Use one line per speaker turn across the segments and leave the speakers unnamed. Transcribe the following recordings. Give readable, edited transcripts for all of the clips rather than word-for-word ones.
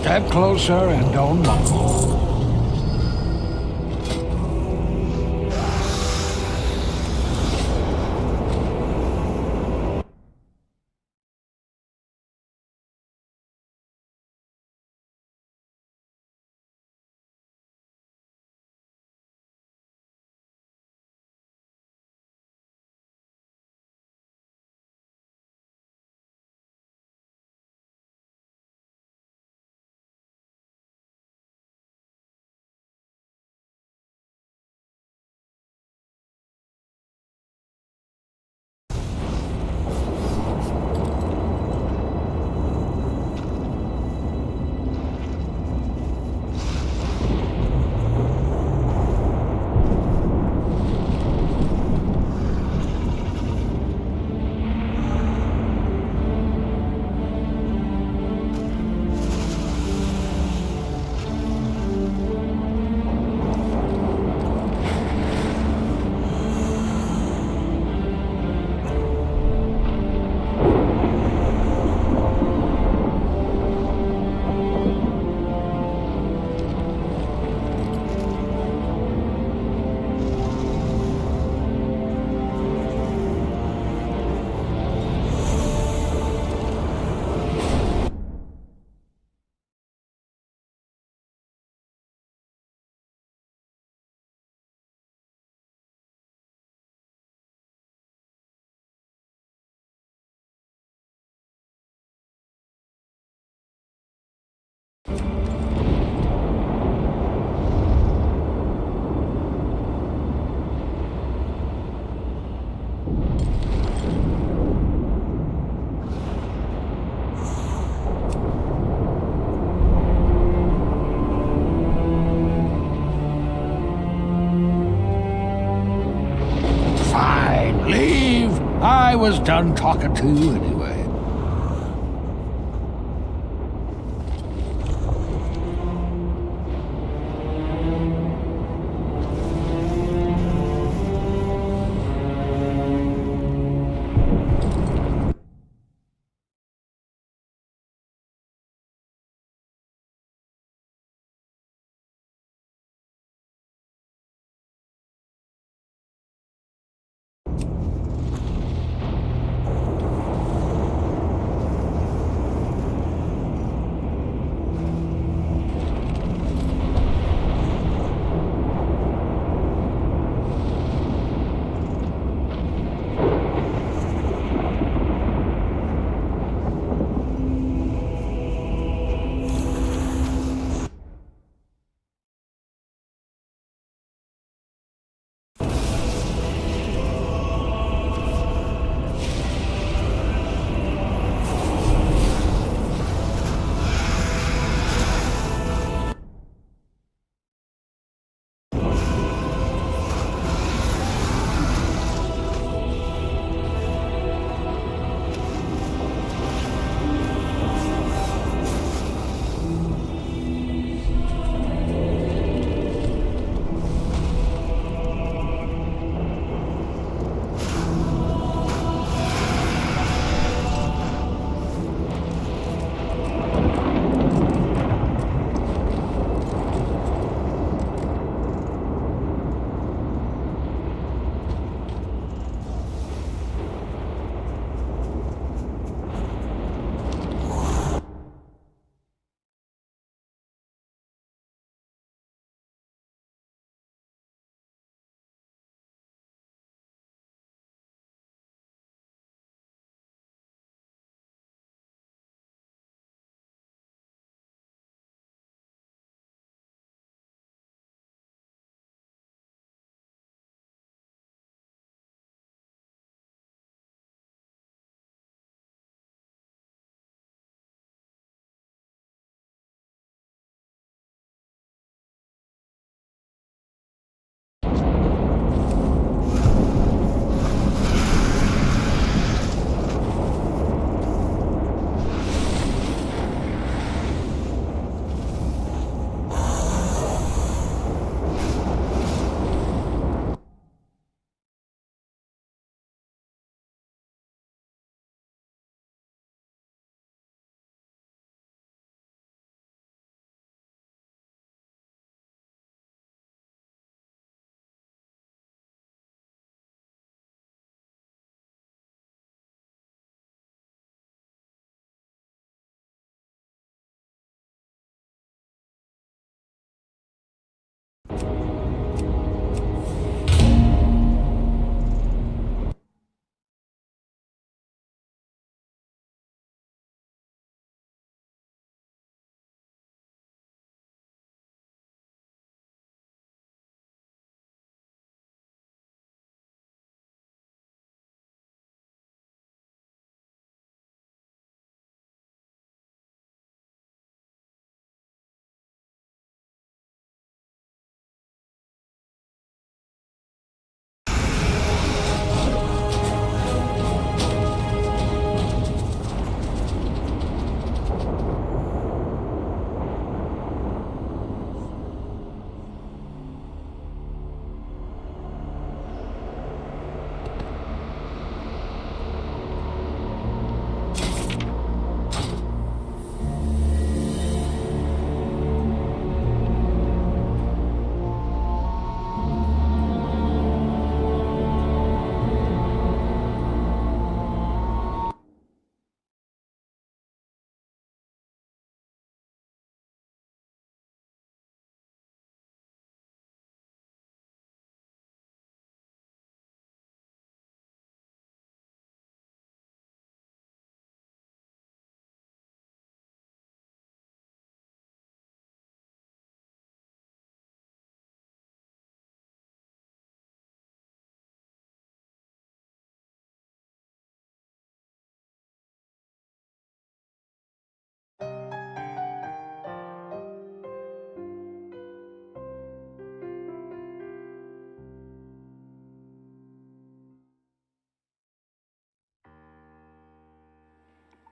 Step closer and don't mumble. Fine, leave. I was done talking to you anyway.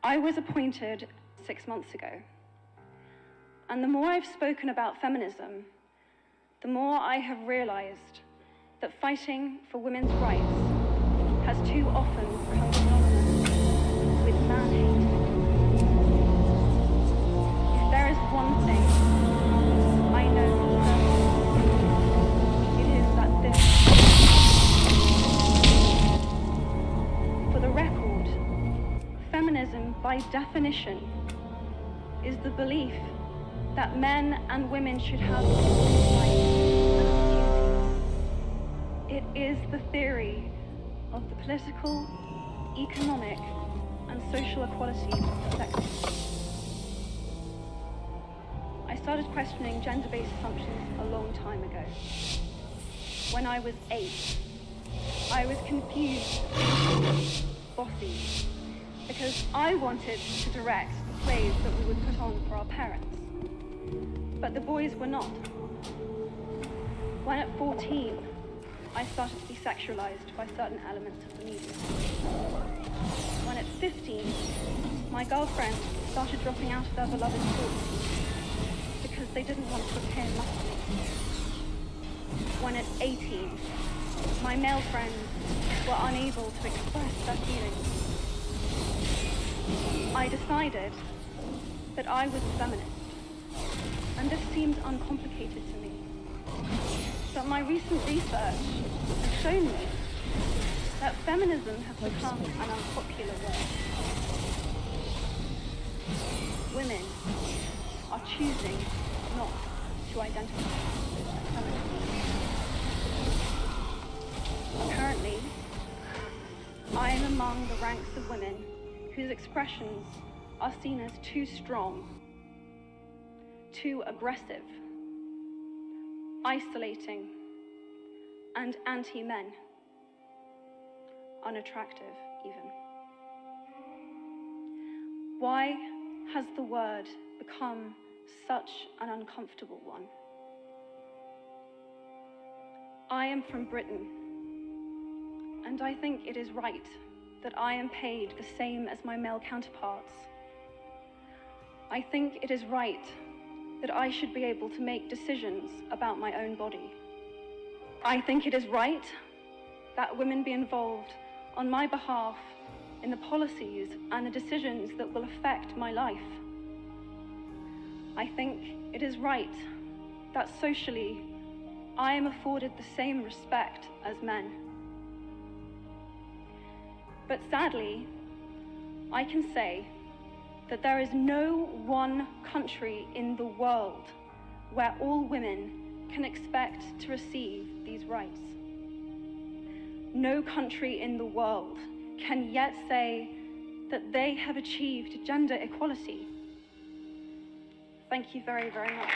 I was appointed 6 months ago, and the more I've spoken about feminism, the more I have realized that fighting for women's rights has too often become synonymous with man-hate. If there is one thing I know for certain, it is that for the record, feminism, by definition, is the belief that men and women should have equal rights and opportunities. It is the theory of the political, economic, and social equality of sexes. I started questioning gender-based assumptions a long time ago. When I was 8, I was confused, bossy, because I wanted to direct the plays that we would put on for our parents. But the boys were not. When at 14, I started to be sexualized by certain elements of the media. When at 15, my girlfriends started dropping out of their beloved schools because they didn't want to appear masculine. When at 18, my male friends were unable to express their feelings. I decided that I was a feminist, and this seemed uncomplicated to me. But my recent research has shown me that feminism has become an unpopular word. Women are choosing not to identify as feminist. Apparently, I am among the ranks of women whose expressions are seen as too strong, too aggressive, isolating, and anti-men, unattractive even. Why has the word become such an uncomfortable one? I am from Britain, and I think it is right that I am paid the same as my male counterparts. I think it is right that I should be able to make decisions about my own body. I think it is right that women be involved on my behalf in the policies and the decisions that will affect my life. I think it is right that socially I am afforded the same respect as men. But sadly, I can say that there is no one country in the world where all women can expect to receive these rights. No country in the world can yet say that they have achieved gender equality. Thank you very, very much.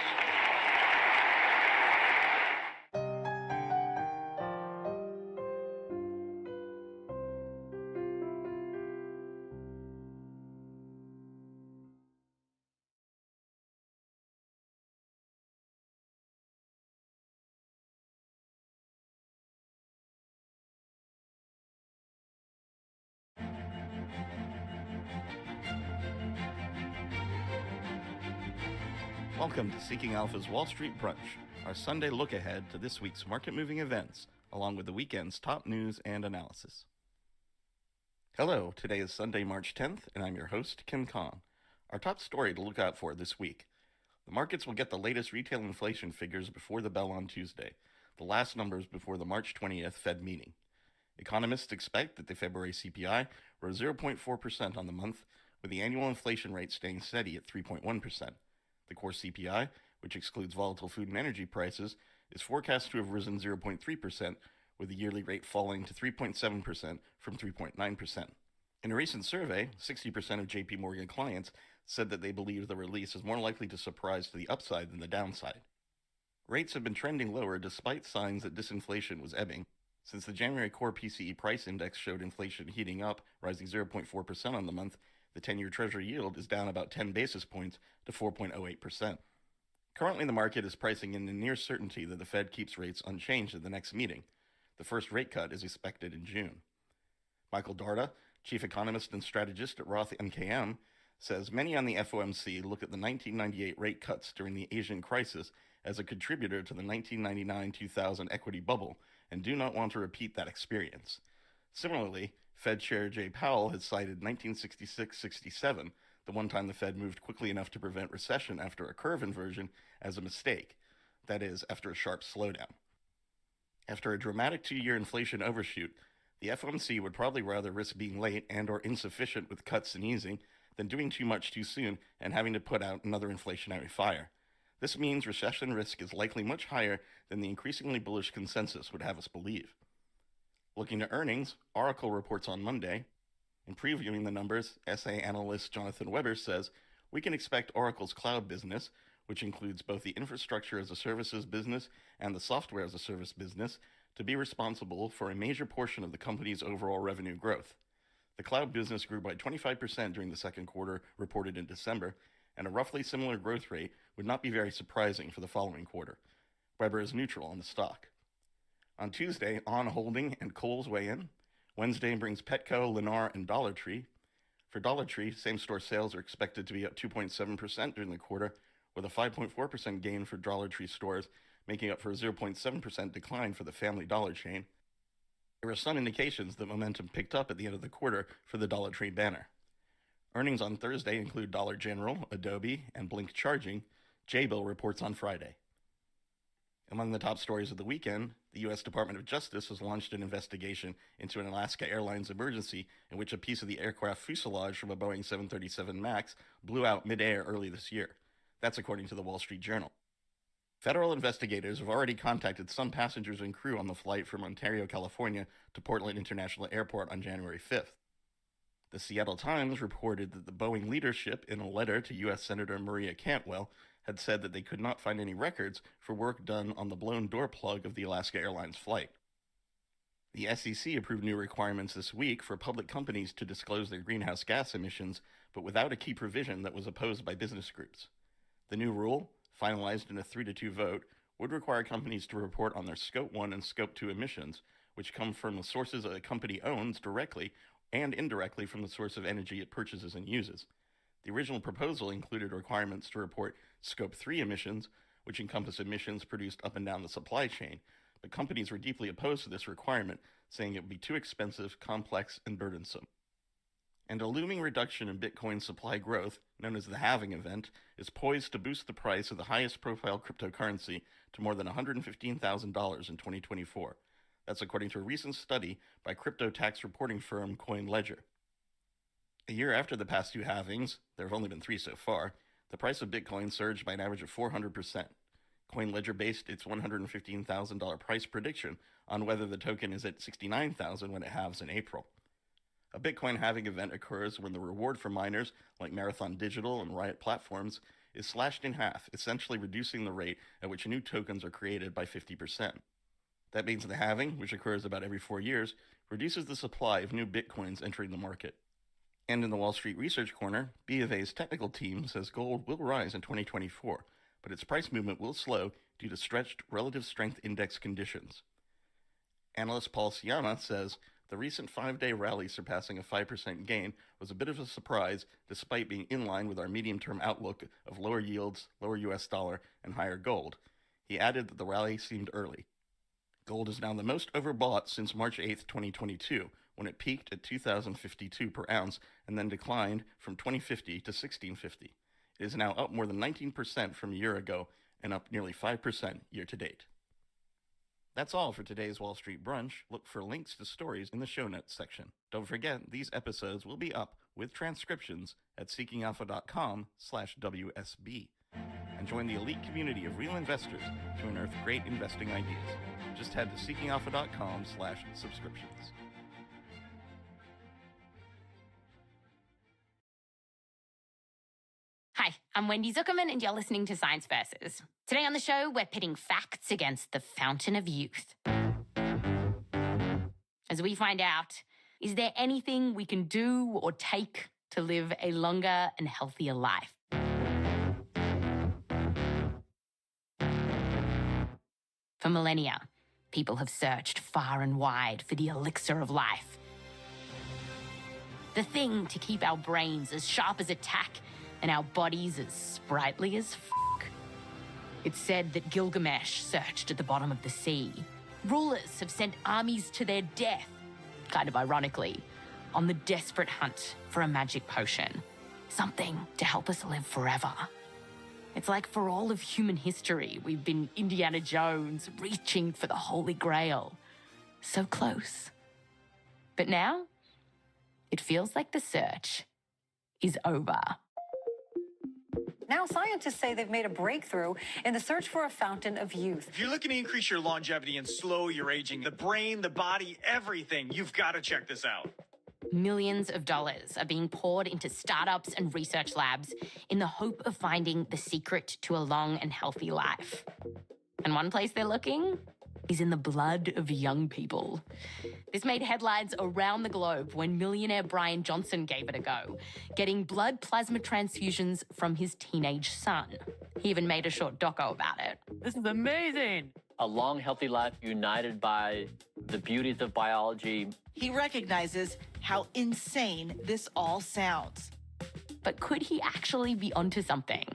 Welcome to Seeking Alpha's Wall Street Brunch, our Sunday look ahead to this week's market-moving events, along with the weekend's top news and analysis. Hello, today is Sunday, March 10th, and I'm your host, Kim Kong. Our top story to look out for this week. The markets will get the latest retail inflation figures before the bell on Tuesday, the last numbers before the March 20th Fed meeting. Economists expect that the February CPI rose 0.4% on the month, with the annual inflation rate staying steady at 3.1%. The core CPI, which excludes volatile food and energy prices, is forecast to have risen 0.3%, with the yearly rate falling to 3.7% from 3.9%. In a recent survey, 60% of JP Morgan clients said that they believe the release is more likely to surprise to the upside than the downside. Rates have been trending lower despite signs that disinflation was ebbing. Since the January core PCE price index showed inflation heating up, rising 0.4% on the month, the 10-year Treasury yield is down about 10 basis points to 4.08%. Currently, the market is pricing in the near certainty that the Fed keeps rates unchanged at the next meeting. The first rate cut is expected in June. Michael Darda, Chief economist and strategist at Roth MKM says many on the FOMC look at the 1998 rate cuts during the Asian crisis as a contributor to the 1999-2000 equity bubble and do not want to repeat that experience. Similarly, Fed Chair Jay Powell has cited 1966-67, the one time the Fed moved quickly enough to prevent recession after a curve inversion, as a mistake. That is, after a sharp slowdown. After a dramatic 2-year inflation overshoot, the FOMC would probably rather risk being late and or insufficient with cuts and easing than doing too much too soon and having to put out another inflationary fire. This means recession risk is likely much higher than the increasingly bullish consensus would have us believe. Looking to earnings, Oracle reports on Monday. In previewing the numbers, SA analyst Jonathan Weber says, we can expect Oracle's cloud business, which includes both the infrastructure as a services business and the software as a service business, to be responsible for a major portion of the company's overall revenue growth. The cloud business grew by 25% during the second quarter, reported in December, and a roughly similar growth rate would not be very surprising for the following quarter. Weber is neutral on the stock. On Tuesday, On Holding and Kohl's weigh in. Wednesday brings Petco, Lennar, and Dollar Tree. For Dollar Tree, same-store sales are expected to be up 2.7% during the quarter, with a 5.4% gain for Dollar Tree stores, making up for a 0.7% decline for the Family Dollar chain. There were some indications that momentum picked up at the end of the quarter for the Dollar Tree banner. Earnings on Thursday include Dollar General, Adobe, and Blink Charging. Jabil reports on Friday. Among the top stories of the weekend, the U.S. Department of Justice has launched an investigation into an Alaska Airlines emergency in which a piece of the aircraft fuselage from a Boeing 737 MAX blew out midair early this year. That's according to the Wall Street Journal. Federal investigators have already contacted some passengers and crew on the flight from Ontario, California to Portland International Airport on January 5th. The Seattle Times reported that the Boeing leadership, in a letter to U.S. Senator Maria Cantwell, had said that they could not find any records for work done on the blown door plug of the Alaska Airlines flight. The SEC approved new requirements this week for public companies to disclose their greenhouse gas emissions, but without a key provision that was opposed by business groups. The new rule, finalized in a 3-2 vote, would require companies to report on their Scope 1 and Scope 2 emissions, which come from the sources a company owns directly and indirectly from the source of energy it purchases and uses. The original proposal included requirements to report Scope 3 emissions, which encompass emissions produced up and down the supply chain, but companies were deeply opposed to this requirement, saying it would be too expensive, complex, and burdensome. And a looming reduction in Bitcoin supply growth, known as the halving event, is poised to boost the price of the highest profile cryptocurrency to more than $115,000 in 2024. That's according to a recent study by crypto tax reporting firm CoinLedger. A year after the past two halvings, there have only been 3 so far, the price of Bitcoin surged by an average of 400%. CoinLedger based its $115,000 price prediction on whether the token is at $69,000 when it halves in April. A Bitcoin halving event occurs when the reward for miners, like Marathon Digital and Riot Platforms, is slashed in half, essentially reducing the rate at which new tokens are created by 50%. That means the halving, which occurs about every 4 years, reduces the supply of new Bitcoins entering the market. And in the Wall Street Research Corner, B of A's technical team says gold will rise in 2024, but its price movement will slow due to stretched relative strength index conditions. Analyst Paul Siama says the recent 5-day rally surpassing a 5% gain was a bit of a surprise despite being in line with our medium-term outlook of lower yields, lower US dollar, and higher gold. He added that the rally seemed early. Gold is now the most overbought since March 8, 2022, when it peaked at $2,052 per ounce and then declined from $2,050 to $1,650. It is now up more than 19% from a year ago and up nearly 5% year to date. That's all for today's Wall Street Brunch. Look for links to stories in the show notes section. Don't forget, these episodes will be up with transcriptions at seekingalpha.com/WSB. And join the elite community of real investors to unearth great investing ideas. Just head to seekingalpha.com/subscriptions.
Hi, I'm Wendy Zuckerman, and you're listening to Science Versus. Today on the show, we're pitting facts against the fountain of youth. As we find out, is there anything we can do or take to live a longer and healthier life? For millennia, people have searched far and wide for the elixir of life. The thing to keep our brains as sharp as a tack and our bodies as sprightly as f***. It's said that Gilgamesh searched at the bottom of the sea. Rulers have sent armies to their death, kind of ironically, on the desperate hunt for a magic potion. Something to help us live forever. It's like for all of human history, we've been Indiana Jones reaching for the Holy Grail. So close. But now, it feels like the search is over.
Now scientists say they've made a breakthrough in the search for a fountain of youth.
If you're looking to increase your longevity and slow your aging, the brain, the body, everything, you've got to check this out.
Millions of dollars are being poured into startups and research labs in the hope of finding the secret to a long and healthy life. And one place they're looking is in the blood of young people. This made headlines around the globe when millionaire Brian Johnson gave it a go, getting blood plasma transfusions from his teenage son. He even made a short doco about it.
This is amazing. A long, healthy life united by the beauties of biology.
He recognizes how insane this all sounds.
But could he actually be onto something?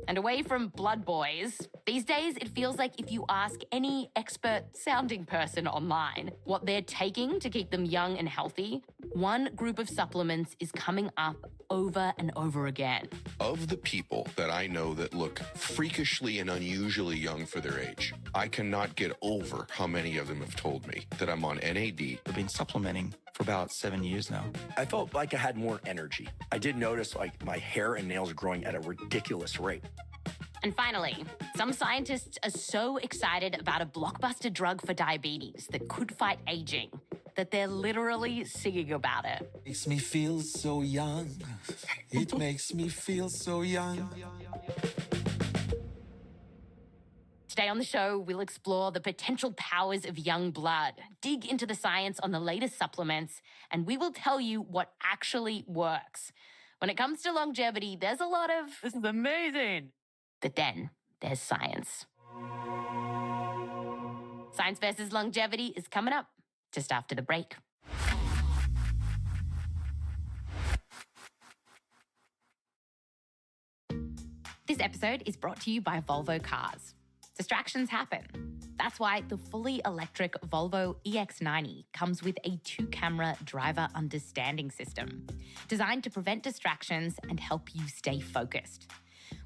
And away from blood boys, these days it feels like if you ask any expert-sounding person online what they're taking to keep them young and healthy, one group of supplements is coming up over and over again.
Of the people that I know that look freakishly and unusually young for their age, I cannot get over how many of them have told me that I'm on NAD.
I've been supplementing for about 7 years now. I felt like I had more energy. I did notice like my hair and nails growing at a ridiculous rate.
And finally, some scientists are so excited about a blockbuster drug for diabetes that could fight aging that they're literally singing about it.
Makes me feel so young. It makes me feel so young.
Today on the show, we'll explore the potential powers of young blood, dig into the science on the latest supplements, and we will tell you what actually works. When it comes to longevity, there's a lot of...
This is amazing.
But then there's science. Science versus longevity is coming up just after the break. This episode is brought to you by Volvo Cars. Distractions happen. That's why the fully electric Volvo EX90 comes with a 2-camera driver understanding system designed to prevent distractions and help you stay focused.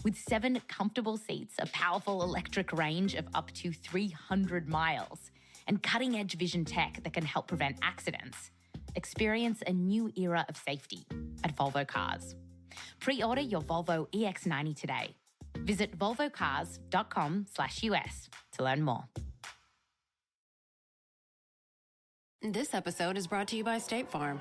With 7 comfortable seats, a powerful electric range of up to 300 miles, and cutting-edge vision tech that can help prevent accidents, experience a new era of safety at Volvo Cars. Pre-order your Volvo EX90 today. Visit volvocars.com/US to learn more.
This episode is brought to you by State Farm.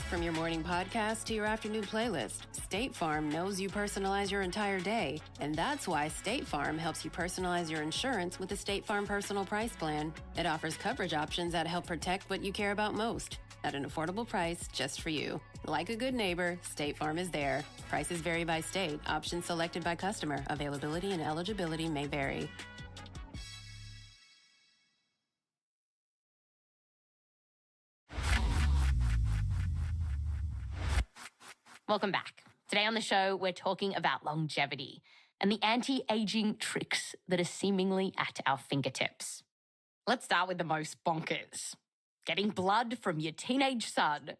From your morning podcast to your afternoon playlist, State Farm knows you personalize your entire day, and that's why State Farm helps you personalize your insurance with the State Farm Personal Price Plan. It offers coverage options that help protect what you care about most at an affordable price just for you. Like a good neighbor, State Farm is there. Prices vary by state. Options selected by customer. Availability and eligibility may vary.
Welcome back. Today on the show, we're talking about longevity and the anti-aging tricks that are seemingly at our fingertips. Let's start with the most bonkers. Getting blood from your teenage son.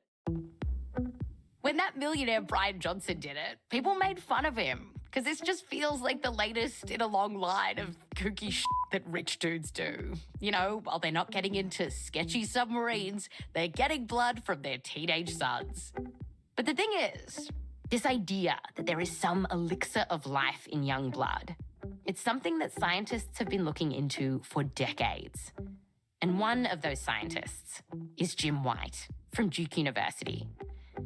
When that millionaire Brian Johnson did it, people made fun of him because this just feels like the latest in a long line of kooky shit that rich dudes do. You know, while they're not getting into sketchy submarines, they're getting blood from their teenage sons. But the thing is, this idea that there is some elixir of life in young blood, it's something that scientists have been looking into for decades. And one of those scientists is Jim White from Duke University.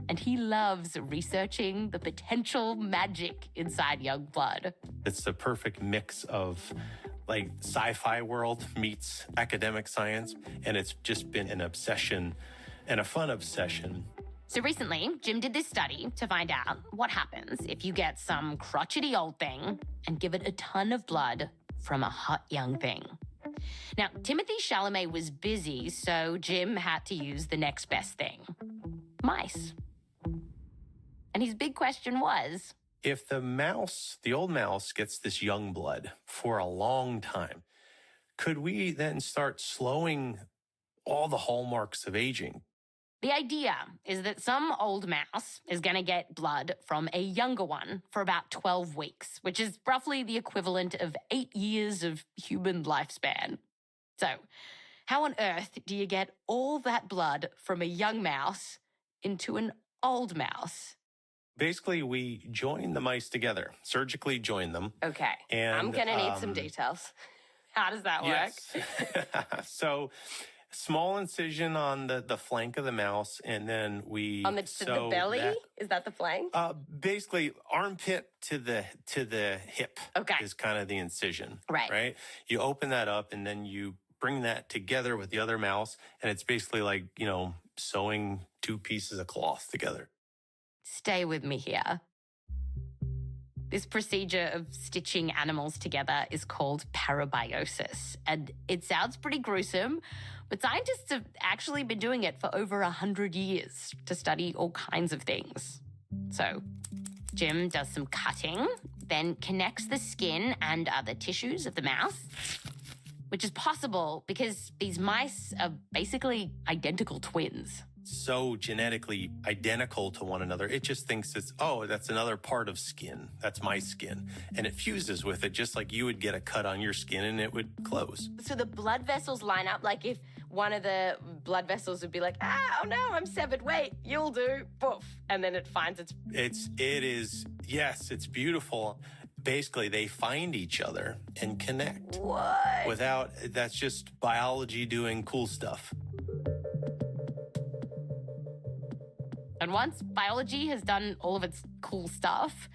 And he loves researching the potential magic inside young blood.
It's the perfect mix of like sci-fi world meets academic science. And it's just been an obsession and a fun obsession.
So recently, Jim did this study to find out what happens if you get some crotchety old thing and give it a ton of blood from a hot young thing. Now, Timothée Chalamet was busy, so Jim had to use the next best thing. Mice. And his big question was,
if the old mouse gets this young blood for a long time, could we then start slowing all the hallmarks of aging?
the idea is that some old mouse is going to get blood from a younger one for about 12 weeks, which is roughly the equivalent of 8 years of human lifespan. So, how on earth do you get all that blood from a young mouse into an old mouse?
Basically, we join the mice together, surgically join them.
Okay,
And,
I'm going to need some details. How does that work?
Yes. So, small incision on the flank of the mouse, and then we
On the belly? Is that the flank?
Basically, armpit to the hip is kind of the incision. Right? You open that up, and then you bring that together with the other mouse, and it's basically like, sewing two pieces of cloth together.
Stay with me here. This procedure of stitching animals together is called parabiosis, and it sounds pretty gruesome, but scientists have actually been doing it for over 100 years to study all kinds of things. So, Jim does some cutting, then connects the skin and other tissues of the mouse, which is possible because these mice are basically identical twins.
So genetically identical to one another. It just thinks that's another part of skin. That's my skin. And it fuses with it just like you would get a cut on your skin and it would close.
So the blood vessels line up, like if one of the blood vessels would be like, oh no, I'm severed, wait, you'll do, poof. And then it finds it's beautiful. Basically, they find each other and connect. What?
That's just biology doing cool stuff.
And once biology has done all of its cool stuff,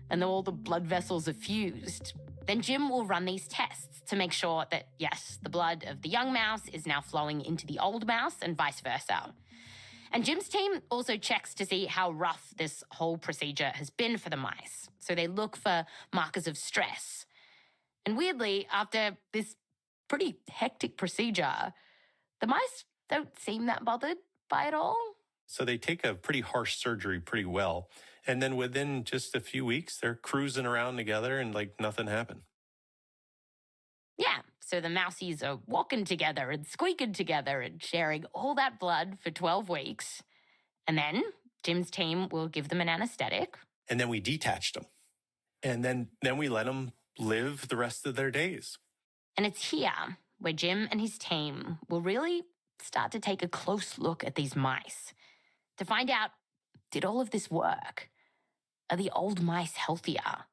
and then all the blood vessels are fused, then Jim will run these tests to make sure that, yes, the blood of the young mouse is now flowing into the old mouse and vice versa. And Jim's team also checks to see how rough this whole procedure has been for the mice. So they look for markers of stress. And weirdly, after this pretty hectic procedure, the mice don't seem that bothered by it all.
So they take a pretty harsh surgery pretty well. And then within just a few weeks, they're cruising around together and like nothing happened.
Yeah, so the mousies are walking together and squeaking together and sharing all that blood for 12 weeks. And then Jim's team will give them an anesthetic.
And then we detached them. And then we let them live the rest of their days.
And it's here where Jim and his team will really start to take a close look at these mice to find out, did all of this work? Are the old mice healthier?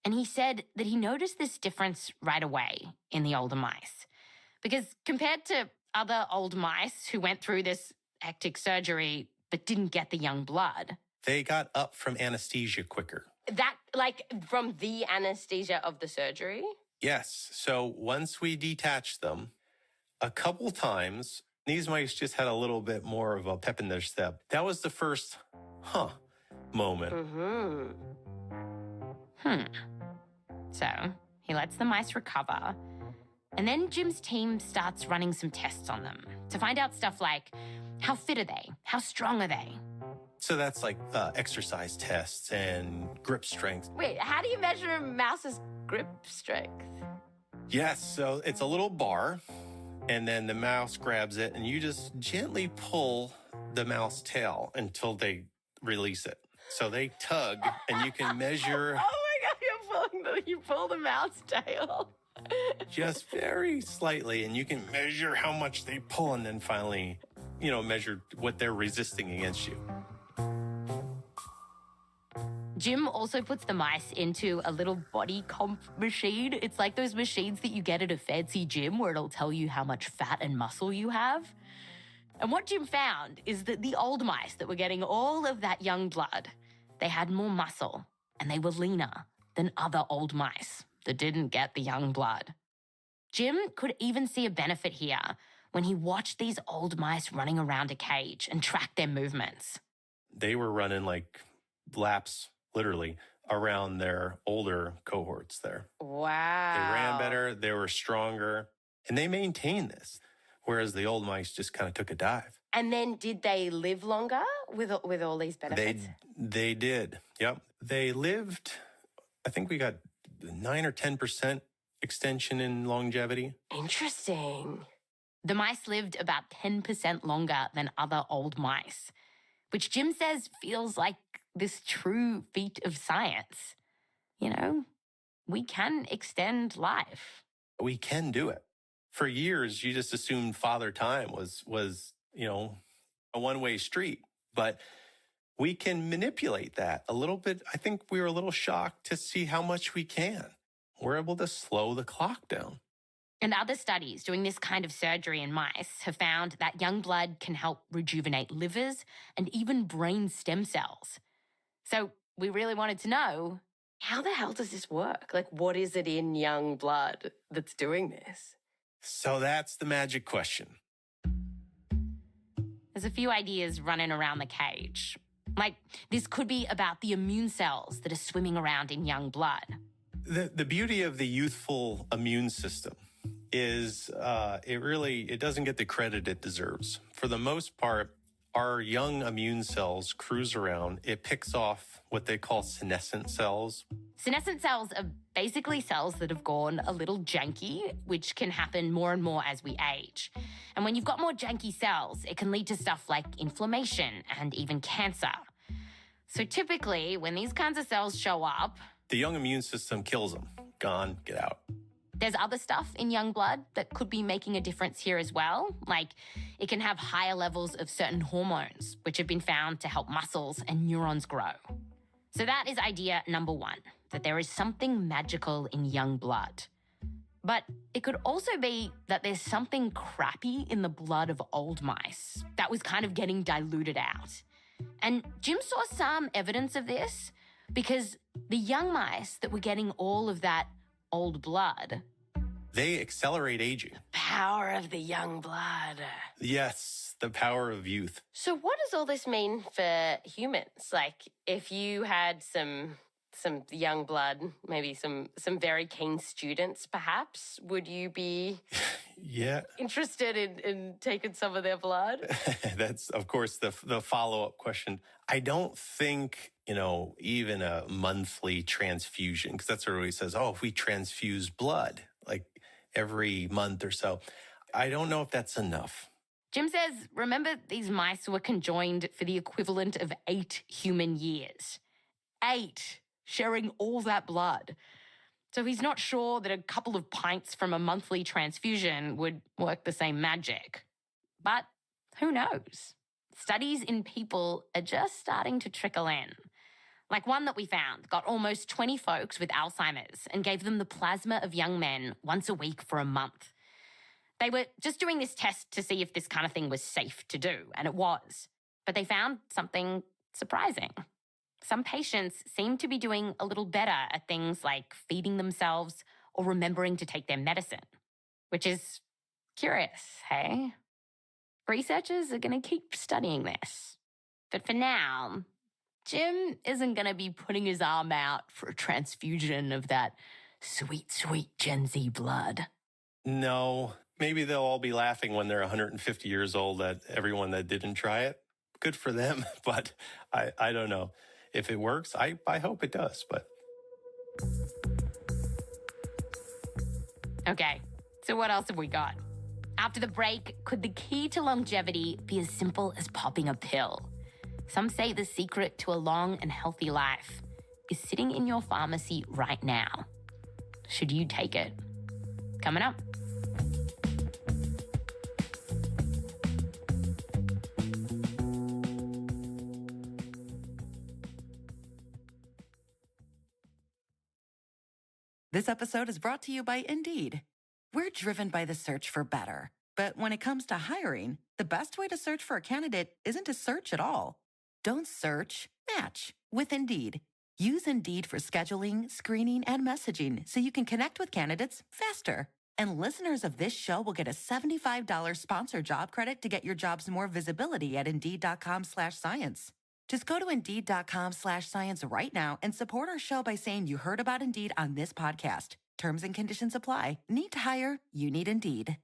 And he said that he noticed this difference right away in the older mice. Because compared to other old mice who went through this hectic surgery but didn't get the young blood,
they got up from anesthesia quicker.
That, like, from the anesthesia of the surgery?
Yes. So once we detached them, a couple times, these mice just had a little bit more of a pep in their step. That was the first, moment.
So he lets the mice recover. And then Jim's team starts running some tests on them to find out stuff like, how fit are they? How strong are they?
So that's like exercise tests and grip strength.
Wait, how do you measure a mouse's grip strength?
Yes, so it's a little bar, and then the mouse grabs it, and you just gently pull the mouse tail until they release it. So they tug, and you can measure...
Oh my God, you pull the mouse tail.
Just very slightly, and you can measure how much they pull, and then finally, measure what they're resisting against you.
Jim also puts the mice into a little body comp machine. It's like those machines that you get at a fancy gym where it'll tell you how much fat and muscle you have. And what Jim found is that the old mice that were getting all of that young blood, they had more muscle and they were leaner than other old mice that didn't get the young blood. Jim could even see a benefit here when he watched these old mice running around a cage and tracked their movements.
They were running like laps, literally, around their older cohorts there.
Wow.
They ran better, they were stronger, and they maintained this. whereas the old mice just kind of took a dive.
And then did they live longer with all these benefits?
They did. Yep. They lived, I think we got 9 or 10% extension in longevity.
Interesting. The mice lived about 10% longer than other old mice, which Jim says feels like this true feat of science. You know, we can extend life.
We can do it. For years, you just assumed Father Time was a one-way street. But we can manipulate that a little bit. I think we were a little shocked to see how much we can. We're able to slow the clock down.
And other studies doing this kind of surgery in mice have found that young blood can help rejuvenate livers and even brain stem cells. So we really wanted to know, how the hell does this work? Like, what is it in young blood that's doing this?
So that's the magic question.
There's a few ideas running around the cage. Like, this could be about the immune cells that are swimming around in young blood.
The beauty of the youthful immune system is it doesn't get the credit it deserves. For the most part, our young immune cells cruise around. It picks off what they call senescent cells.
Senescent cells are basically cells that have gone a little janky, which can happen more and more as we age. And when you've got more janky cells, it can lead to stuff like inflammation and even cancer. So typically, when these kinds of cells show up,
the young immune system kills them. Gone, get out.
There's other stuff in young blood that could be making a difference here as well. Like, it can have higher levels of certain hormones, which have been found to help muscles and neurons grow. So that is idea number one, that there is something magical in young blood. But it could also be that there's something crappy in the blood of old mice that was kind of getting diluted out. And Jim saw some evidence of this because the young mice that were getting all of that old blood,
they accelerate aging.
Power of the young blood.
Yes, the power of youth.
So what does all this mean for humans? Like, if you had some young blood, maybe some very keen students, perhaps, would you be interested in taking some of their blood?
That's, of course, the follow-up question. I don't think, even a monthly transfusion, because that's what everybody says, if we transfuse blood, like every month or so. I don't know if that's enough.
Jim says, remember, these mice were conjoined for the equivalent of 8 human years. 8, sharing all that blood. So he's not sure that a couple of pints from a monthly transfusion would work the same magic. But who knows? Studies in people are just starting to trickle in. Like one that we found got almost 20 folks with Alzheimer's and gave them the plasma of young men once a week for a month. They were just doing this test to see if this kind of thing was safe to do, and it was. But they found something surprising. Some patients seem to be doing a little better at things like feeding themselves or remembering to take their medicine, which is curious, hey? Researchers are going to keep studying this. But for now, Jim isn't going to be putting his arm out for a transfusion of that sweet, sweet Gen Z blood.
No, maybe they'll all be laughing when they're 150 years old at everyone that didn't try it. Good for them, but I don't know. If it works, I hope it does, but...
Okay, so what else have we got? After the break, could the key to longevity be as simple as popping a pill? Some say the secret to a long and healthy life is sitting in your pharmacy right now. Should you take it? Coming up.
This episode is brought to you by Indeed. We're driven by the search for better. But when it comes to hiring, the best way to search for a candidate isn't to search at all. Don't search, match with Indeed. Use Indeed for scheduling, screening, and messaging so you can connect with candidates faster. And listeners of this show will get a $75 sponsored job credit to get your jobs more visibility at Indeed.com/science. Just go to Indeed.com/science right now and support our show by saying you heard about Indeed on this podcast. Terms and conditions apply. Need to hire? You need Indeed.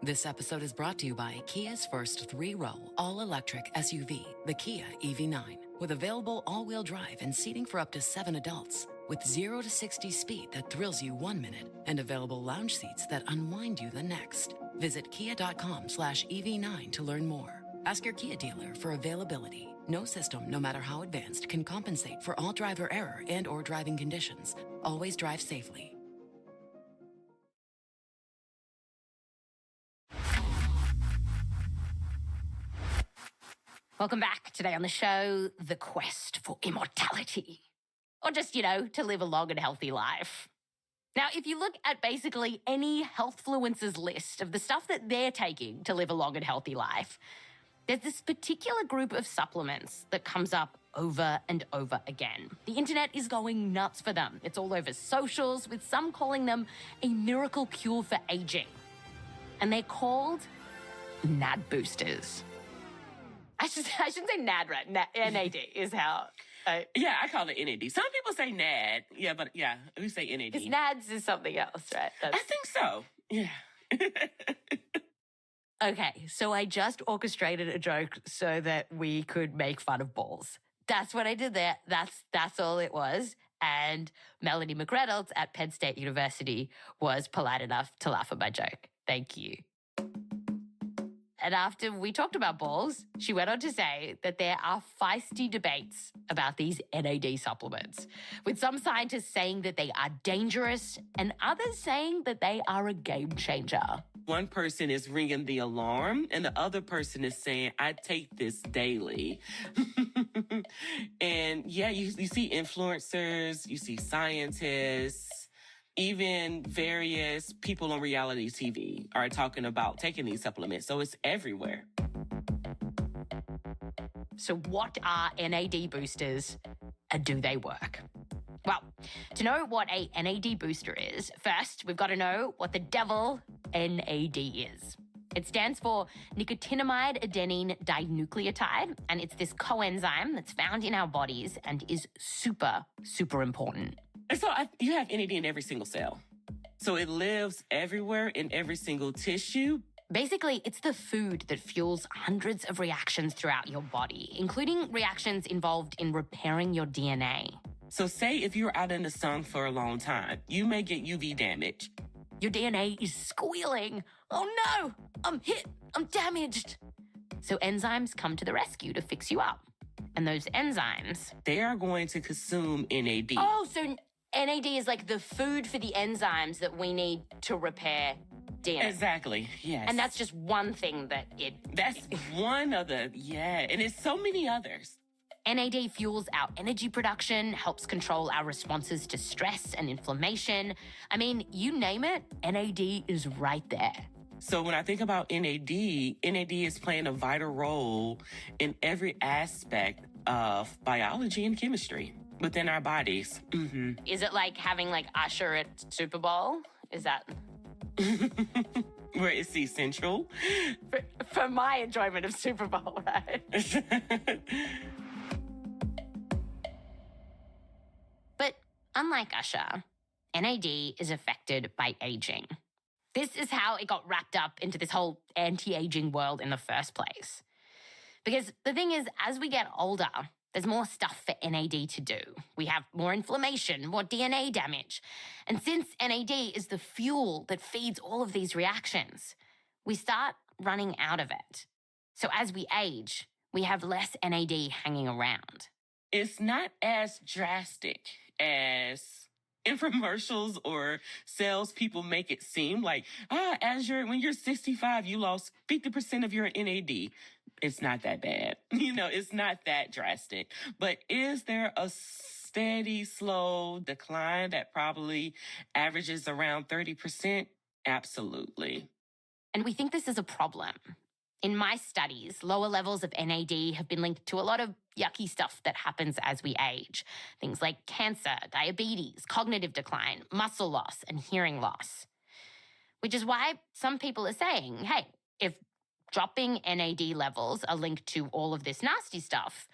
This episode is brought to you by Kia's first 3-row, all-electric SUV, the Kia EV9, with available all-wheel drive and seating for up to 7 adults, with 0 to 60 speed that thrills you 1 minute, and available lounge seats that unwind you the next. Visit kia.com/EV9 to learn more. Ask your Kia dealer for availability. No system, no matter how advanced, can compensate for all driver error and or driving conditions. Always drive safely.
Welcome back. Today on the show, the quest for immortality. Or just, to live a long and healthy life. Now, if you look at basically any healthfluencers list of the stuff that they're taking to live a long and healthy life, there's this particular group of supplements that comes up over and over again. The internet is going nuts for them. It's all over socials, with some calling them a miracle cure for aging. And they're called NAD boosters. I shouldn't say NAD, right? NAD is how...
yeah, I call it NAD. Some people say NAD. Yeah, but yeah, we say NAD.
Because NADs is something else, right?
I think so. Yeah.
Okay, so I just orchestrated a joke so that we could make fun of balls. That's what I did there. That's all it was. And Melanie McReynolds at Penn State University was polite enough to laugh at my joke. Thank you. And after we talked about balls, she went on to say that there are feisty debates about these NAD supplements, with some scientists saying that they are dangerous and others saying that they are a game changer.
One person is ringing the alarm and the other person is saying, I take this daily. And yeah, you see influencers, you see scientists, even various people on reality TV are talking about taking these supplements. So it's everywhere.
So what are NAD boosters and do they work? Well, to know what a NAD booster is, first we've got to know what the devil NAD is. It stands for nicotinamide adenine dinucleotide, and it's this coenzyme that's found in our bodies and is super, super important.
And so you have NAD in every single cell. So it lives everywhere in every single tissue.
Basically, it's the food that fuels hundreds of reactions throughout your body, including reactions involved in repairing your DNA.
So say if you're out in the sun for a long time, you may get UV damage.
Your DNA is squealing. Oh no, I'm hit, I'm damaged. So enzymes come to the rescue to fix you up. And those enzymes...
they are going to consume NAD.
Oh, so NAD is like the food for the enzymes that we need to repair DNA.
Exactly, yes.
And that's just one thing that it...
That's one of the... yeah, and it's so many others.
NAD fuels our energy production, helps control our responses to stress and inflammation. I mean, you name it, NAD is right there.
So when I think about NAD is playing a vital role in every aspect of biology and chemistry within our bodies. Mm-hmm.
Is it like having like Usher at Super Bowl? Is that...
where it's essential?
For my enjoyment of Super Bowl, right? But unlike Usher, NAD is affected by aging. This is how it got wrapped up into this whole anti-aging world in the first place. Because the thing is, as we get older, there's more stuff for NAD to do. We have more inflammation, more DNA damage. And since NAD is the fuel that feeds all of these reactions, we start running out of it. So as we age, we have less NAD hanging around.
It's not as drastic as infomercials or salespeople make it seem like, when you're 65, you lost 50% of your NAD. It's not that bad. It's not that drastic. But is there a steady, slow decline that probably averages around 30%? Absolutely.
And we think this is a problem. In my studies, lower levels of NAD have been linked to a lot of yucky stuff that happens as we age. Things like cancer, diabetes, cognitive decline, muscle loss, and hearing loss. Which is why some people are saying, hey, if dropping NAD levels are linked to all of this nasty stuff,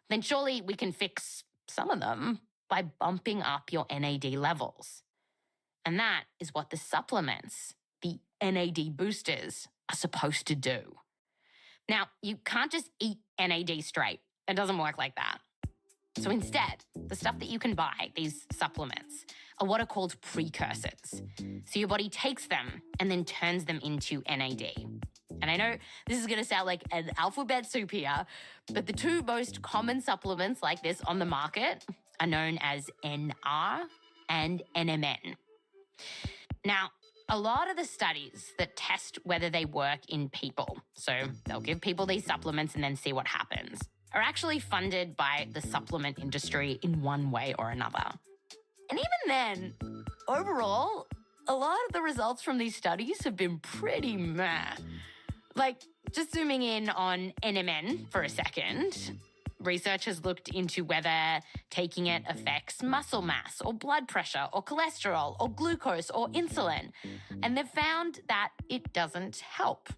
then surely we can fix some of them by bumping up your NAD levels. And that is what the supplements, the NAD boosters, are supposed to do. Now, you can't just eat NAD straight. It doesn't work like that. So instead, the stuff that you can buy, these supplements, are what are called precursors. So your body takes them and then turns them into NAD. And I know this is going to sound like an alphabet soup here, but the two most common supplements like this on the market are known as NR and NMN. Now, a lot of the studies that test whether they work in people, so they'll give people these supplements and then see what happens, are actually funded by the supplement industry in one way or another. And even then, overall, a lot of the results from these studies have been pretty meh. Like, just zooming in on NMN for a second, research has looked into whether taking it affects muscle mass or blood pressure or cholesterol or glucose or insulin, and they've found that it doesn't help.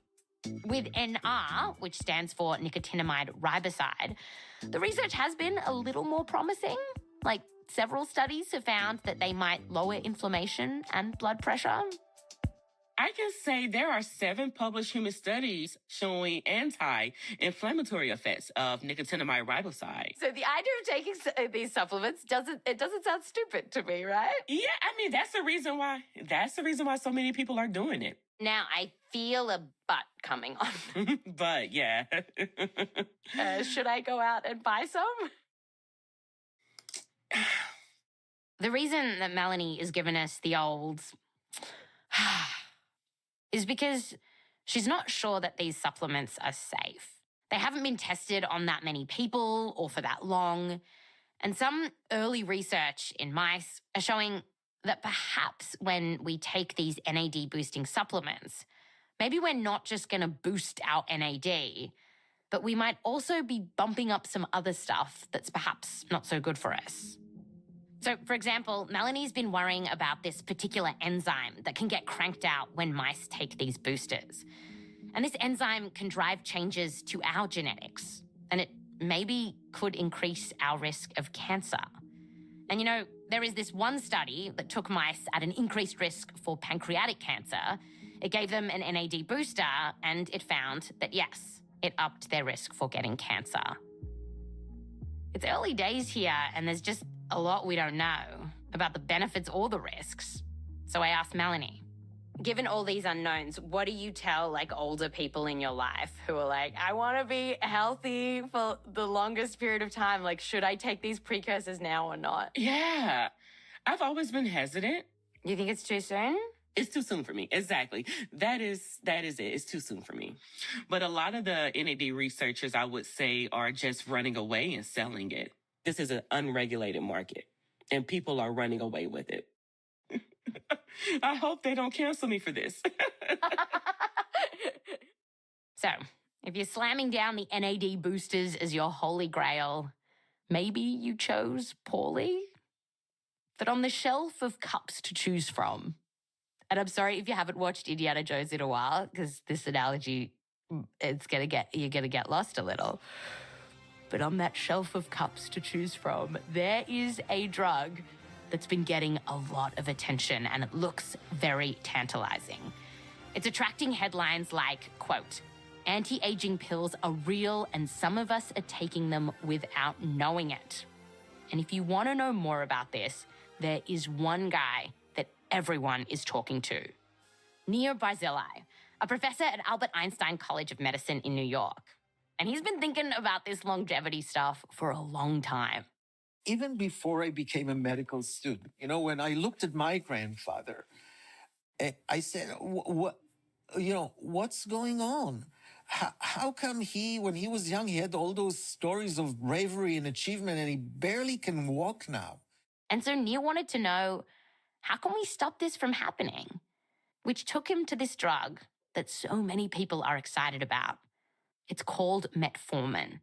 With NR, which stands for nicotinamide riboside, the research has been a little more promising. Like, several studies have found that they might lower inflammation and blood pressure.
I can say there are 7 published human studies showing anti-inflammatory effects of nicotinamide riboside.
So the idea of taking these supplements doesn't sound stupid to me, right?
Yeah, I mean, that's the reason why so many people are doing it.
Now, I feel a but coming on.
But, yeah.
Should I go out and buy some? The reason that Melanie has given us the old is because she's not sure that these supplements are safe. They haven't been tested on that many people or for that long. And some early research in mice are showing that perhaps when we take these NAD boosting supplements, maybe we're not just going to boost our NAD, but we might also be bumping up some other stuff that's perhaps not so good for us. So, for example, Melanie's been worrying about this particular enzyme that can get cranked out when mice take these boosters. And this enzyme can drive changes to our genetics, and it maybe could increase our risk of cancer. And you know, there is this one study that took mice at an increased risk for pancreatic cancer. It gave them an NAD booster, and it found that, yes, it upped their risk for getting cancer. It's early days here, and there's just a lot we don't know about the benefits or the risks. So I asked Melanie, given all these unknowns, what do you tell like older people in your life who are like, I want to be healthy for the longest period of time. Like, should I take these precursors now or not?
Yeah, I've always been hesitant.
You think it's too soon?
It's too soon for me. Exactly. That is it. It's too soon for me. But a lot of the NAD researchers, I would say, are just running away and selling it. This is an unregulated market, and people are running away with it. I hope they don't cancel me for this.
So, if you're slamming down the NAD boosters as your holy grail, maybe you chose poorly? But on the shelf of cups to choose from, and I'm sorry if you haven't watched Indiana Jones in a while, because this analogy, you're gonna get lost a little. But on that shelf of cups to choose from, there is a drug that's been getting a lot of attention, and it looks very tantalizing. It's attracting headlines like, quote, anti-aging pills are real and some of us are taking them without knowing it. And if you want to know more about this, there is one guy that everyone is talking to. Nir Barzilai, a professor at Albert Einstein College of Medicine in New York. And he's been thinking about this longevity stuff for a long time.
Even before I became a medical student, when I looked at my grandfather, I said, what's going on? How come when he was young, he had all those stories of bravery and achievement, and he barely can walk now?
And so Neil wanted to know, how can we stop this from happening? Which took him to this drug that so many people are excited about. It's called metformin.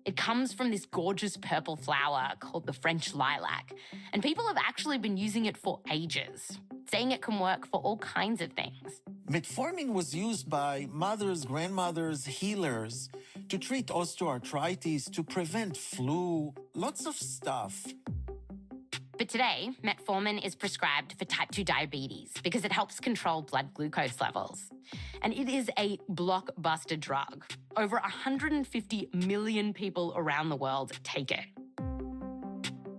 It comes from this gorgeous purple flower called the French lilac, and people have actually been using it for ages, saying it can work for all kinds of things.
Metformin was used by mothers, grandmothers, healers to treat osteoarthritis, to prevent flu, lots of stuff.
But But today, metformin is prescribed for type 2 diabetes because it helps control blood glucose levels. And it is a blockbuster drug. Over 150 million people around the world take it.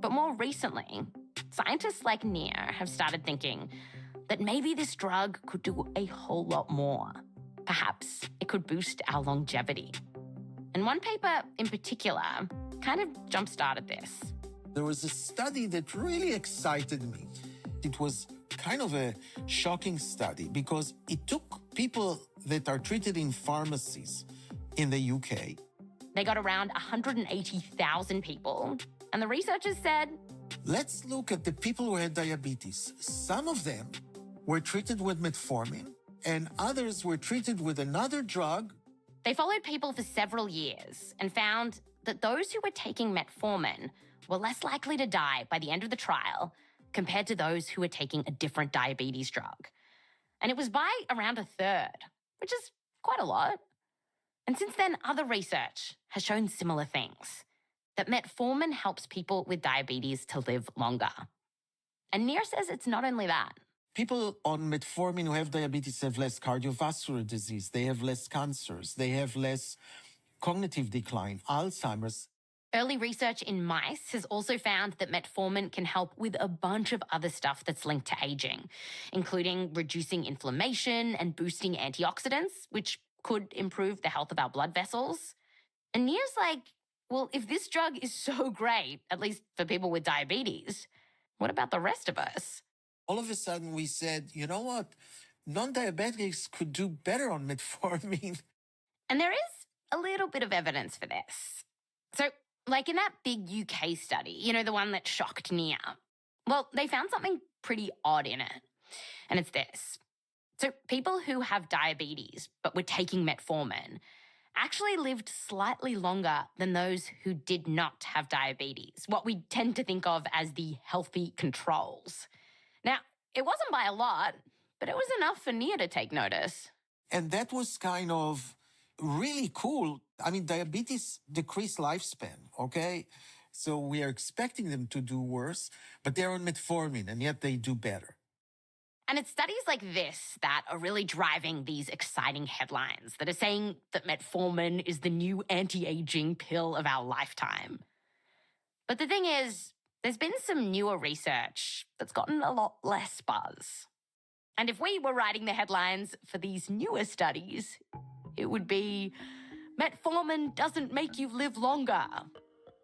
But more recently, scientists like Nir have started thinking that maybe this drug could do a whole lot more. Perhaps it could boost our longevity. And one paper in particular kind of jump-started this.
There was a study that really excited me. It was kind of a shocking study because it took people that are treated in pharmacies in the UK.
They got around 180,000 people, and the researchers said,
let's look at the people who had diabetes. Some of them were treated with metformin, and others were treated with another drug.
They followed people for several years and found that those who were taking metformin were less likely to die by the end of the trial compared to those who were taking a different diabetes drug. And it was by around a third, which is quite a lot. And since then, other research has shown similar things, that metformin helps people with diabetes to live longer. And Nir says it's not only that.
People on metformin who have diabetes have less cardiovascular disease, they have less cancers, they have less cognitive decline, Alzheimer's.
Early research in mice has also found that metformin can help with a bunch of other stuff that's linked to aging, including reducing inflammation and boosting antioxidants, which could improve the health of our blood vessels. And Nir's like, well, if this drug is so great, at least for people with diabetes, what about the rest of us?
All of a sudden we said, you know what? Non-diabetics could do better on metformin.
And there is a little bit of evidence for this. So, like in that big UK study, you know, the one that shocked Nir, well, they found something pretty odd in it. And it's this. So people who have diabetes but were taking metformin actually lived slightly longer than those who did not have diabetes, what we tend to think of as the healthy controls. Now, it wasn't by a lot, but it was enough for Nir to take notice.
And that was kind of really cool. I mean, diabetes decrease lifespan, okay? So we are expecting them to do worse, but they're on metformin, and yet they do better.
And it's studies like this that are really driving these exciting headlines that are saying that metformin is the new anti-aging pill of our lifetime. But the thing is, there's been some newer research that's gotten a lot less buzz. And if we were writing the headlines for these newer studies, it would be, metformin doesn't make you live longer.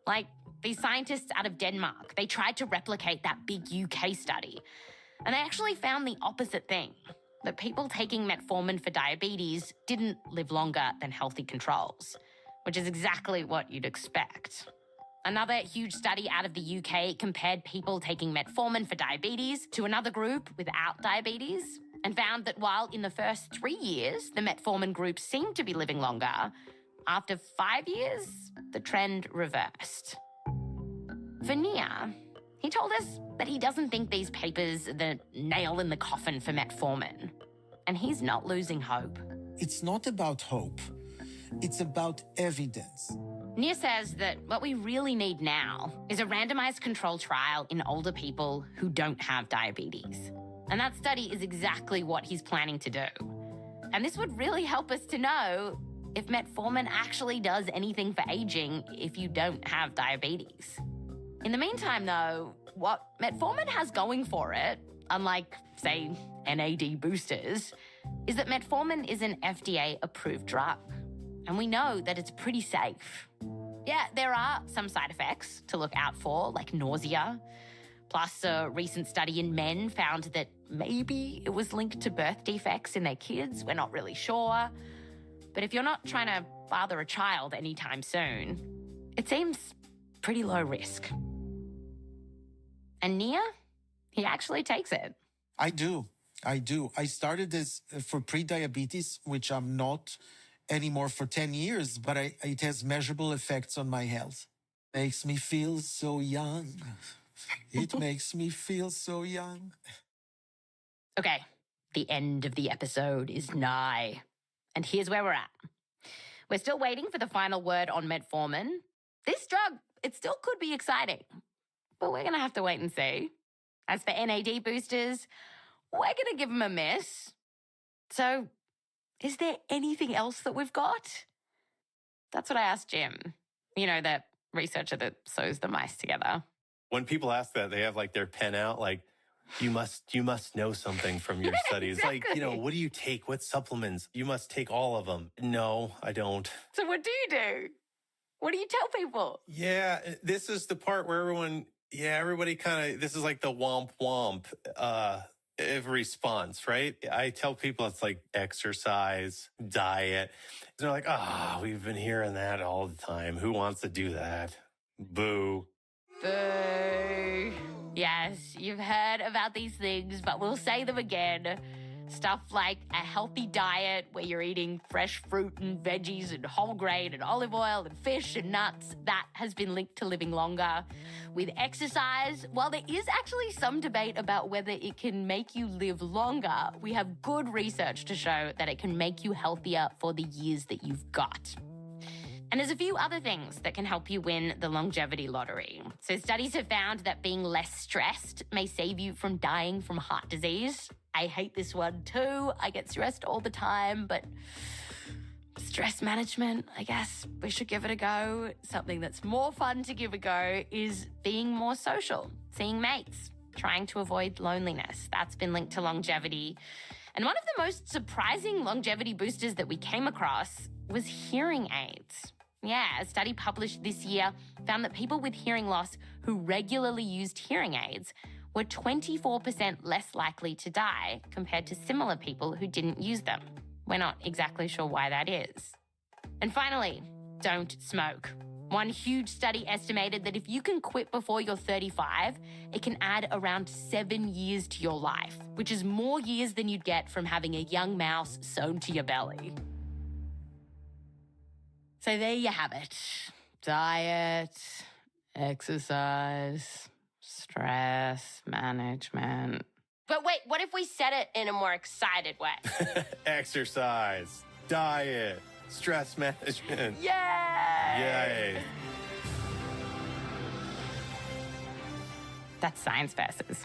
Like these scientists out of Denmark, they tried to replicate that big UK study. And they actually found the opposite thing, that people taking metformin for diabetes didn't live longer than healthy controls, which is exactly what you'd expect. Another huge study out of the UK compared people taking metformin for diabetes to another group without diabetes and found that while in the first 3 years, the metformin group seemed to be living longer, after 5 years, the trend reversed. For Nir, he told us that he doesn't think these papers are the nail in the coffin for metformin. And he's not losing hope.
It's not about hope. It's about evidence.
Nir says that what we really need now is a randomized control trial in older people who don't have diabetes. And that study is exactly what he's planning to do. And this would really help us to know if metformin actually does anything for aging if you don't have diabetes. In the meantime, though, what metformin has going for it, unlike, say, NAD boosters, is that metformin is an FDA-approved drug. And we know that it's pretty safe. Yeah, there are some side effects to look out for, like nausea. Plus, a recent study in men found that maybe it was linked to birth defects in their kids. We're not really sure. But if you're not trying to father a child anytime soon, it seems pretty low risk. And Nir, he actually takes it.
I do. I started this for pre-diabetes, which I'm not anymore for 10 years, but it has measurable effects on my health. Makes me feel so young. It makes me feel so young.
Okay, the end of the episode is nigh. And here's where we're at. We're still waiting for the final word on metformin. This drug, it still could be exciting. but we're going to have to wait and see. As for NAD boosters, we're going to give them a miss. So, is there anything else that we've got? That's what I asked Jim, that researcher that sews the mice together.
When people ask that, they have like their pen out, like, you must know something from your studies.
Exactly.
Like, what do you take? What supplements? You must take all of them. No, I don't.
So what do you do? What do you tell people?
Yeah, this is the part where everybody kind of, this is like the womp womp response, right? I tell people it's like exercise, diet. They're like, we've been hearing that all the time. Who wants to do that? Boo.
Boo. Yes, you've heard about these things, but we'll say them again. Stuff like a healthy diet where you're eating fresh fruit and veggies and whole grain and olive oil and fish and nuts, that has been linked to living longer. With exercise, while there is actually some debate about whether it can make you live longer, we have good research to show that it can make you healthier for the years that you've got. And there's a few other things that can help you win the longevity lottery. So studies have found that being less stressed may save you from dying from heart disease. I hate this one too. I get stressed all the time, but stress management, I guess we should give it a go. Something that's more fun to give a go is being more social, seeing mates, trying to avoid loneliness. That's been linked to longevity. And one of the most surprising longevity boosters that we came across was hearing aids. Yeah, a study published this year found that people with hearing loss who regularly used hearing aids were 24% less likely to die compared to similar people who didn't use them. We're not exactly sure why that is. And finally, don't smoke. One huge study estimated that if you can quit before you're 35, it can add around 7 years to your life, which is more years than you'd get from having a young mouse sewn to your belly. So there you have it. Diet, exercise, stress management. But wait, what if we said it in a more excited way?
Exercise, diet, stress management.
Yay!
Yay.
That's Science Versus.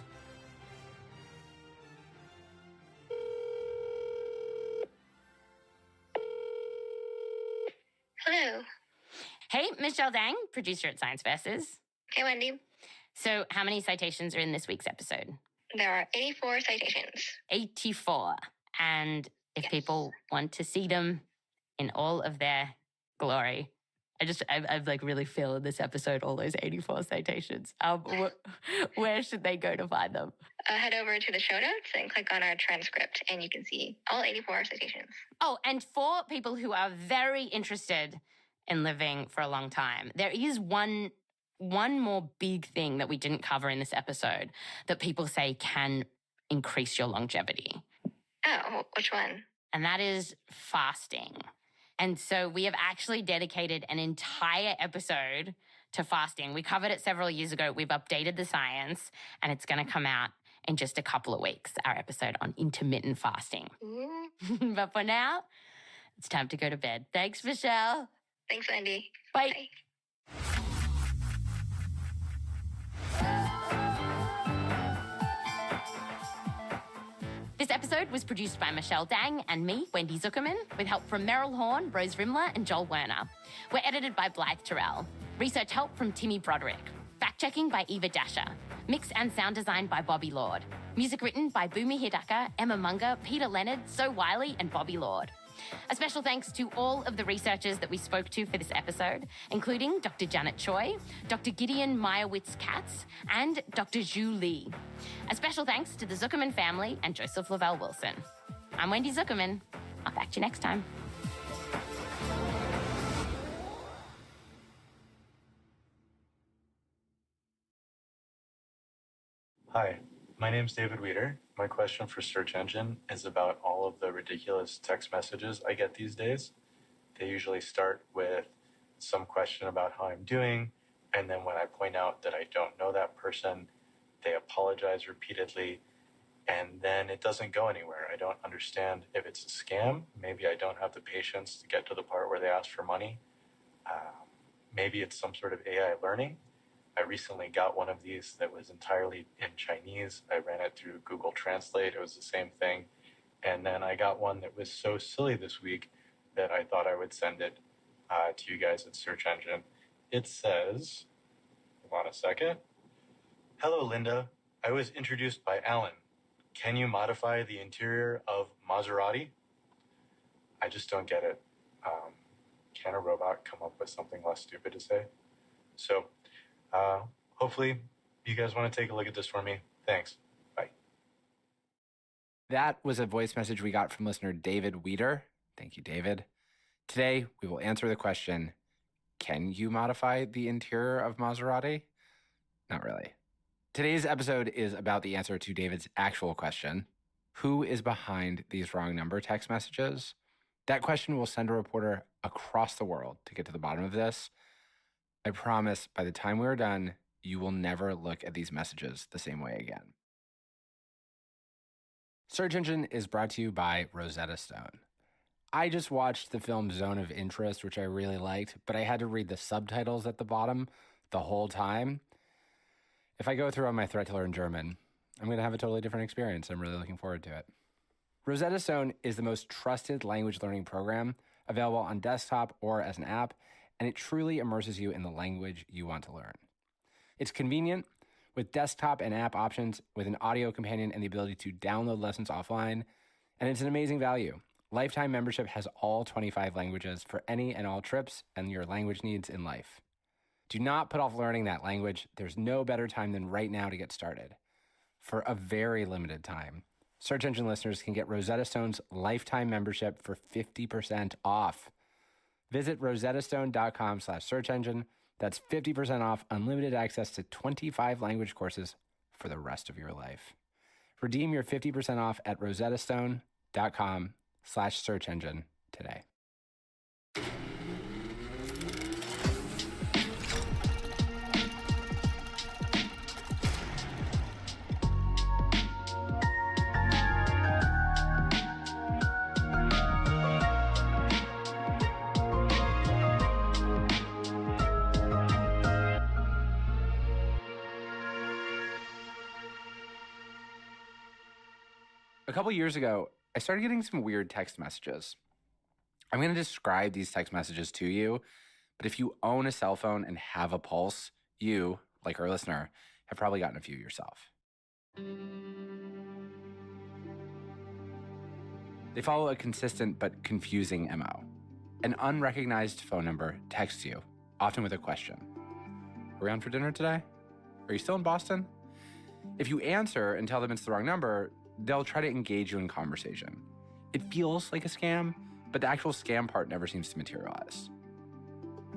Hello.
Hey, Michelle Dang, producer at Science Versus.
Hey, Wendy.
So how many citations are in this week's episode?
There are 84 citations.
84. And if people want to see them in all of their glory, I've like really feel in this episode all those 84 citations. Where should they go to find them?
Head over to the show notes and click on our transcript, and you can see all 84 citations.
Oh, and for people who are very interested in living for a long time, there is one more big thing that we didn't cover in this episode that people say can increase your longevity.
Oh, which one?
And that is fasting. And so we have actually dedicated an entire episode to fasting. We covered it several years ago. We've updated the science, and it's going to come out in just a couple of weeks, our episode on intermittent fasting. But for now, it's time to go to bed. Thanks, Michelle.
Thanks, Wendy.
Bye. This episode was produced by Michelle Dang and me, Wendy Zuckerman, with help from Meryl Horn, Rose Rimler, and Joel Werner. We're edited by Blythe Terrell. Research help from Timmy Broderick. Fact-checking by Eva Dasher. Mix and sound design by Bobby Lord. Music written by Boomy Hidaka, Emma Munger, Peter Leonard, So Wiley, and Bobby Lord. A special thanks to all of the researchers that we spoke to for this episode, including Dr. Janet Choi, Dr. Gideon Meyerowitz-Katz, and Dr. Zhu Li. A special thanks to the Zuckerman family and Joseph Lavelle Wilson. I'm Wendy Zuckerman. I'll catch you next time.
Hi, my name's David Weeder. My question for Search Engine is about all of the ridiculous text messages I get these days. They usually start with some question about how I'm doing, and then when I point out that I don't know that person, they apologize repeatedly, and then it doesn't go anywhere. I don't understand if it's a scam. Maybe I don't have the patience to get to the part where they ask for money. Maybe it's some sort of AI learning. I recently got one of these that was entirely in Chinese. I ran it through Google Translate. It was the same thing. And then I got one that was so silly this week that I thought I would send it to you guys at Search Engine. It says, hold on a second. Hello, Linda. I was introduced by Alan. Can you modify the interior of Maserati? I just don't get it. Can a robot come up with something less stupid to say? So hopefully you guys want to take a look at this for me. Thanks. Bye.
That was a voice message we got from listener David Weeder. Thank you, David. Today, we will answer the question, can you modify the interior of Maserati? Not really. Today's episode is about the answer to David's actual question. Who is behind these wrong number text messages? That question will send a reporter across the world to get to the bottom of this. I promise by the time we're done, you will never look at these messages the same way again. Search Engine is brought to you by Rosetta Stone. I just watched the film Zone of Interest, which I really liked, but I had to read the subtitles at the bottom the whole time. If I go through on my threat to learn German, I'm going to have a totally different experience. I'm really looking forward to it. Rosetta Stone is the most trusted language learning program available on desktop or as an app, and it truly immerses you in the language you want to learn. It's convenient with desktop and app options, with an audio companion and the ability to download lessons offline, and it's an amazing value. Lifetime membership has all 25 languages for any and all trips and your language needs in life. Do not put off learning that language. There's no better time than right now to get started. For a very limited time, Search Engine listeners can get Rosetta Stone's lifetime membership for 50% off. Visit rosettastone.com/searchengine. That's 50% off unlimited access to 25 language courses for the rest of your life. Redeem your 50% off at rosettastone.com/searchengine today. A couple years ago, I started getting some weird text messages. I'm going to describe these text messages to you, but if you own a cell phone and have a pulse, you, like our listener, have probably gotten a few yourself. They follow a consistent but confusing MO. An unrecognized phone number texts you, often with a question. Are we on for dinner today? Are you still in Boston? If you answer and tell them it's the wrong number, they'll try to engage you in conversation. It feels like a scam, but the actual scam part never seems to materialize.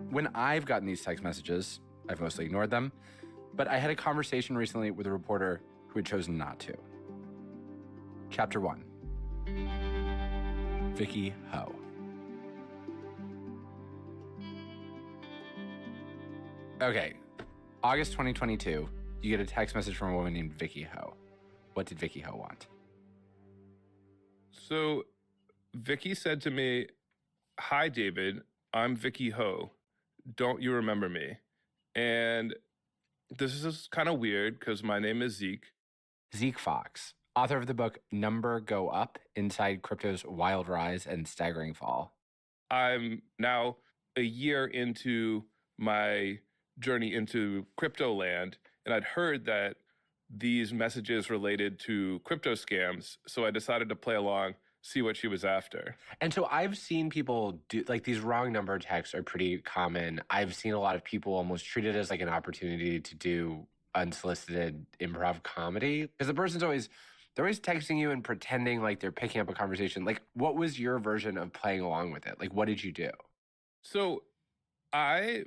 When I've gotten these text messages, I've mostly ignored them, but I had a conversation recently with a reporter who had chosen not to. Chapter 1. Vicky Ho. Okay, August 2022, you get a text message from a woman named Vicky Ho. What did Vicky Ho want?
So Vicky said to me, "Hi, David, I'm Vicky Ho. Don't you remember me?" And this is kind of weird because my name is Zeke.
Zeke Fox, author of the book Number Go Up, Inside Crypto's Wild Rise and Staggering Fall.
I'm now a year into my journey into crypto land, and I'd heard that these messages related to crypto scams, so I decided to play along, see what she was after.
And so I've seen people do, like, these wrong number texts are pretty common. I've seen a lot of people almost treat it as like an opportunity to do unsolicited improv comedy, because the person's they're always texting you and pretending like they're picking up a conversation. Like, what was your version of playing along with it? Like, what did you do?
So I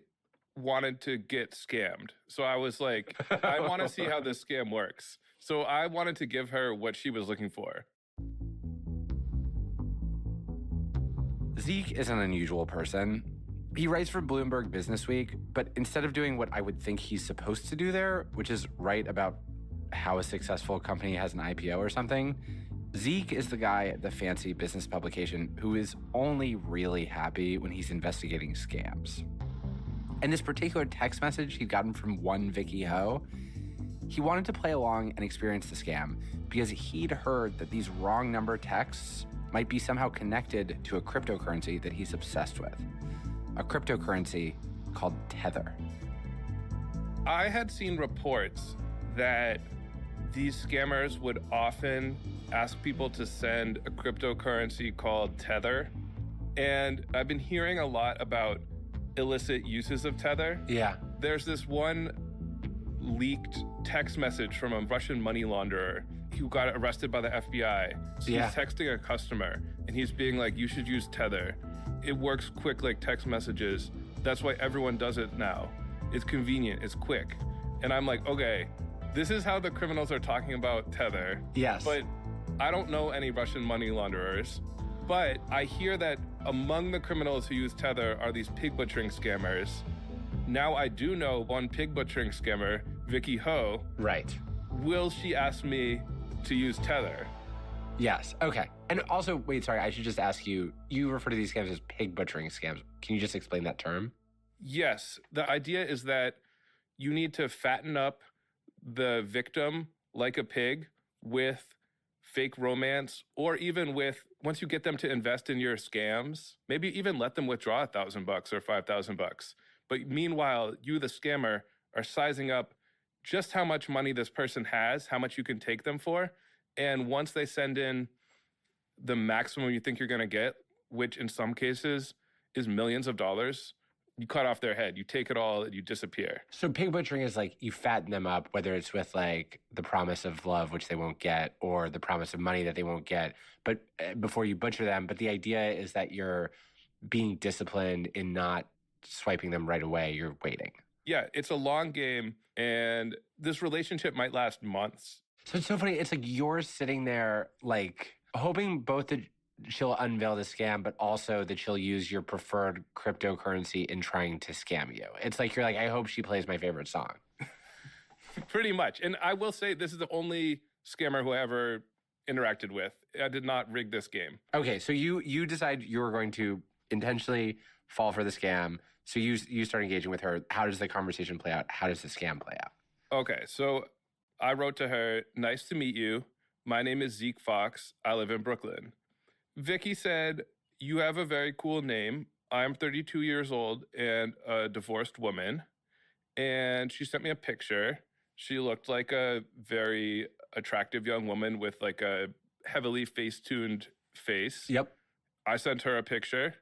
wanted to get scammed. So I was like, I want to see how this scam works. So I wanted to give her what she was looking for.
Zeke is an unusual person. He writes for Bloomberg Businessweek, but instead of doing what I would think he's supposed to do there, which is write about how a successful company has an IPO or something, Zeke is the guy at the fancy business publication who is only really happy when he's investigating scams. And this particular text message he'd gotten from one Vicky Ho, he wanted to play along and experience the scam because he'd heard that these wrong number texts might be somehow connected to a cryptocurrency that he's obsessed with. A cryptocurrency called Tether.
I had seen reports that these scammers would often ask people to send a cryptocurrency called Tether. And I've been hearing a lot about illicit uses of Tether.
Yeah.
There's this one leaked text message from a Russian money launderer who got arrested by the FBI. So he's texting a customer and he's being like, you should use Tether. It works quick like text messages. That's why everyone does it now. It's convenient, it's quick. And I'm like, okay, this is how the criminals are talking about Tether.
Yes.
But I don't know any Russian money launderers. But I hear that among the criminals who use Tether are these pig butchering scammers. Now I do know one pig butchering scammer, Vicky Ho.
Right.
Will she ask me to use Tether?
Yes. Okay. And also, wait, sorry, I should just ask you, you refer to these scams as pig butchering scams. Can you just explain that term?
Yes. The idea is that you need to fatten up the victim like a pig with fake romance, or even with, once you get them to invest in your scams, maybe even let them withdraw $1,000 or $5,000. But meanwhile, you, the scammer, are sizing up just how much money this person has, how much you can take them for. And once they send in the maximum you think you're going to get, which in some cases is millions of dollars, you cut off their head, you take it all, and you disappear.
So pig butchering is like you fatten them up, whether it's with like the promise of love, which they won't get, or the promise of money that they won't get, but before you butcher them. But the idea is that you're being disciplined in not swiping them right away. You're waiting.
Yeah, it's a long game, and this relationship might last months.
So it's so funny. It's like you're sitting there like hoping both that she'll unveil the scam, but also that she'll use your preferred cryptocurrency in trying to scam you. It's like you're like, I hope she plays my favorite song.
Pretty much. And I will say this is the only scammer who I ever interacted with. I did not rig this game.
Okay, so you decide you were going to intentionally fall for the scam. So you start engaging with her. How does the conversation play out? How does the scam play out?
Okay, so I wrote to her, nice to meet you. My name is Zeke Fox. I live in Brooklyn. Vicky said, you have a very cool name. I'm 32 years old and a divorced woman. And she sent me a picture. She looked like a very attractive young woman with like a heavily face-tuned face.
Yep.
I sent her a picture.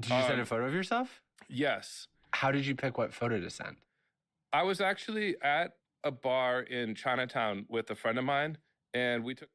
Did you send a photo of yourself?
Yes.
How did you pick what photo to send?
I was actually at a bar in Chinatown with a friend of mine, and we took